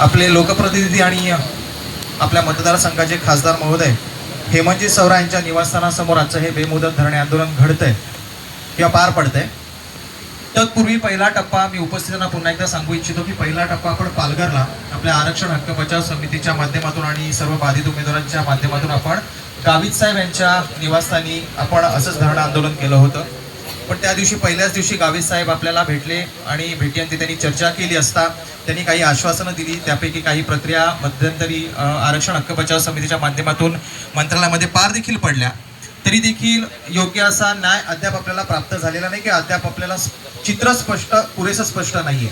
आपले लोकप्रतिनिधी आणि आपल्या मतदारसंघाचे खासदार महोदय हेमंतजी सवरा यांच्या निवासस्थानासमोर आजचं हे बेमुदत धरणे आंदोलन घडतंय किंवा पार पडतंय. तत्पूर्वी पहिला टप्पा मी उपस्थितांना पुन्हा एकदा सांगू इच्छितो की पहिला टप्पा आपण पालघरला आपल्या आरक्षण हक्क बचाव समितीच्या माध्यमातून आणि सर्व बाधित उमेदवारांच्या माध्यमातून आपण गावित साहेब यांच्या निवासस्थानी आपण असंच धरणं आंदोलन केलं होतं. पण त्या दिवशी पहिल्याच दिवशी गावित साहेब आपल्याला भेटले आणि भेटीअंती त्यांनी चर्चा केली असता त्यांनी काही आश्वासनं दिली. त्यापैकी काही प्रक्रिया मध्यंतरी आरक्षण हक्क बचाव समितीच्या माध्यमातून मंत्रालयामध्ये पार देखील पडल्या, तरी देखील योग्य असा न्याय अद्याप आपल्याला प्राप्त झालेला नाही की अद्याप आपल्याला चित्र पुरेसं स्पष्ट नाहीये.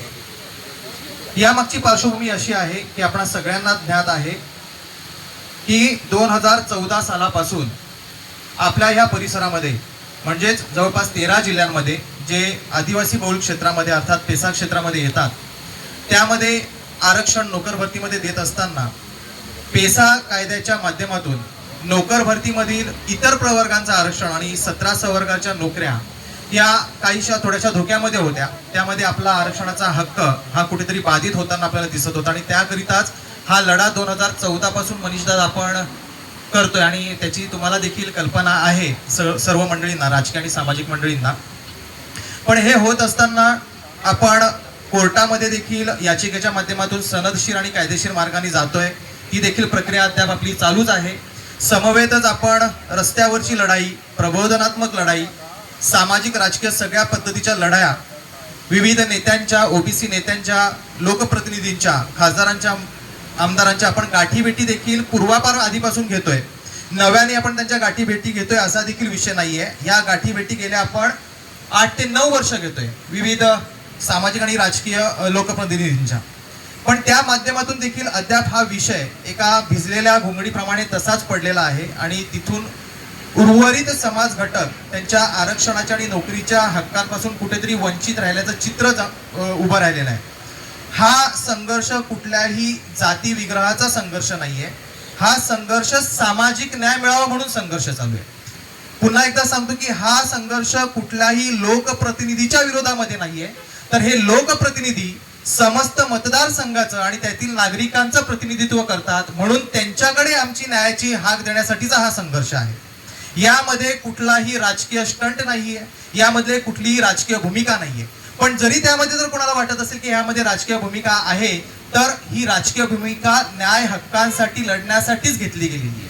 यामागची पार्श्वभूमी अशी आहे की आपण सगळ्यांना ज्ञात आहे की 2014 सालापासून आपल्या ह्या परिसरामध्ये म्हणजेच जवळपास 13 जिल्ह्यांमध्ये जे आदिवासी बहुल क्षेत्रामध्ये अर्थात पेसा क्षेत्रामध्ये येतात त्यामध्ये आरक्षण नोकर भरतीमध्ये देत असताना पेसा कायद्याच्या माध्यमातून नोकर भरतीमधील इतर प्रवर्गांचं आरक्षण आणि 17 संवर्गाच्या नोकऱ्या या काहीशा थोड्याशा धोक्यामध्ये होत्या. त्यामध्ये आपला आरक्षणाचा हक्क हा कुठेतरी बाधित होताना आपल्याला दिसत होता आणि त्याकरिताच हा लढा 2014 पासून मनीषदादा आपण करतोय आणि त्याची तुम्हाला देखील कल्पना आहे सर्व मंडळींना, राजकीय आणि सामाजिक मंडळींना. पण हे होत असताना आपण कोर्टामध्ये देखील याचिकेच्या माध्यमातून सनदशीर आणि कायदेशीर मार्गाने जातोय. ही देखील प्रक्रिया अद्याप आपली चालूच आहे. समवेतच आपण रस्त्यावरची लढाई, प्रबोधनात्मक लढाई, सामाजिक राजकीय सगळ्या पद्धतीच्या लढाया विविध नेत्यांच्या, ओबीसी नेत्यांच्या, लोकप्रतिनिधींच्या, खासदारांच्या, आमदारांच्या आपण गाठीभेटी देखील पूर्वापार आधीपासून घेतोय. नव्याने आपण त्यांच्या गाठीभेटी घेतोय असा देखील विषय नाहीये. या गाठीभेटी गेल्या आपण 8 ते 9 वर्ष घेतोय विविध सामाजिक आणि राजकीय लोकप्रतिनिधींच्या. पण त्या माध्यमातून देखील अद्याप हा विषय एका भिजलेल्या घोंगडीप्रमाणे तसाच पडलेला आहे आणि तिथून उर्वरित समाज घटक त्यांच्या आरक्षणाच्या आणि नोकरीच्या हक्कांपासून कुठेतरी वंचित राहिल्याचं चित्र उभं राहिलेलं आहे. हा संघर्ष कुठल्याही जाती विग्रहाचा संघर्ष नाहीये. हा संघर्ष सामाजिक न्याय मिळावा म्हणून संघर्ष चालू आहे. पुन्हा एकदा सांगतो की हा संघर्ष कुठल्याही लोकप्रतिनिधीच्या विरोधामध्ये नाहीये, तर हे लोकप्रतिनिधी समस्त मतदारसंघाचं आणि त्यातील नागरिकांचं प्रतिनिधित्व करतात म्हणून त्यांच्याकडे आमची न्यायाची हाक देण्यासाठीचा हा संघर्ष आहे. यामध्ये कुठलाही राजकीय स्टंट नाहीये, यामध्ये कुठलीही राजकीय भूमिका नाहीये. पण जरी त्यामध्ये जर कोणाला वाटत असेल की यामध्ये राजकीय भूमिका आहे तर ही राजकीय भूमिका न्याय हक्कांसाठी लढण्यासाठीच घेतली गेलेली आहे,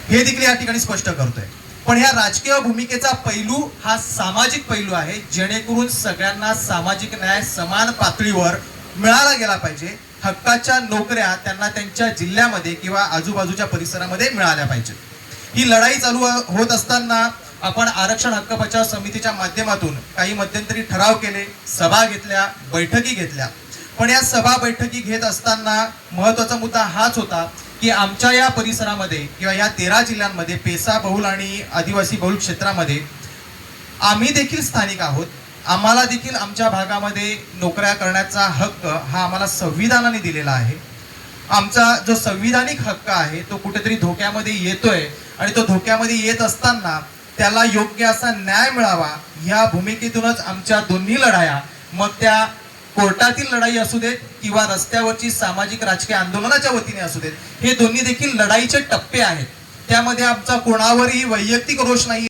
हे देखील या ठिकाणी स्पष्ट करतोय. पण ह्या राजकीय भूमिकेचा पैलू हा सामाजिक पैलू आहे, जेणेकरून सगळ्यांना सामाजिक न्याय समान पातळीवर मिळाला गेला पाहिजे. हक्काच्या नोकऱ्या त्यांना त्यांच्या जिल्ह्यामध्ये किंवा आजूबाजूच्या परिसरामध्ये मिळाल्या पाहिजेत. ही लढाई चालू होत असताना आपण आरक्षण हक्क बचाव समितीच्या माध्यमातून काही मध्यंतरी ठराव केले, सभा घेतल्या, बैठकी घेतल्या. पण या सभा बैठकी घेत असताना महत्वाचा मुद्दा हाच होता की आमच्या या परिसरामध्ये किंवा या 13 जिल्ह्यांमध्ये पेसा बहुल आणि आदिवासी बहुल क्षेत्रामध्ये आम्ही देखील स्थानिक आहोत. आम्हाला देखील आमच्या भागामध्ये नोकऱ्या करण्याचा हक्क हा आम्हाला संविधानाने दिलेला आहे. आमचा जो संविधानिक हक्क आहे तो कुठेतरी धोक्यामध्ये येतोय आणि तो धोक्यामध्ये येत असताना त्याला योग्य असा न्याय मिळावा ह्या भूमिकेतूनच आमच्या दोन्ही लढाया, मग त्या कोर्टातील लढाई असू देत किंवा रस्त्यावरची सामाजिक राजकीय आंदोलनाच्या वतीने असू देत, हे दोन्ही देखील लढाईचे टप्पे आहेत. त्यामध्ये आमचा कोणावरही वैयक्तिक रोष नाही.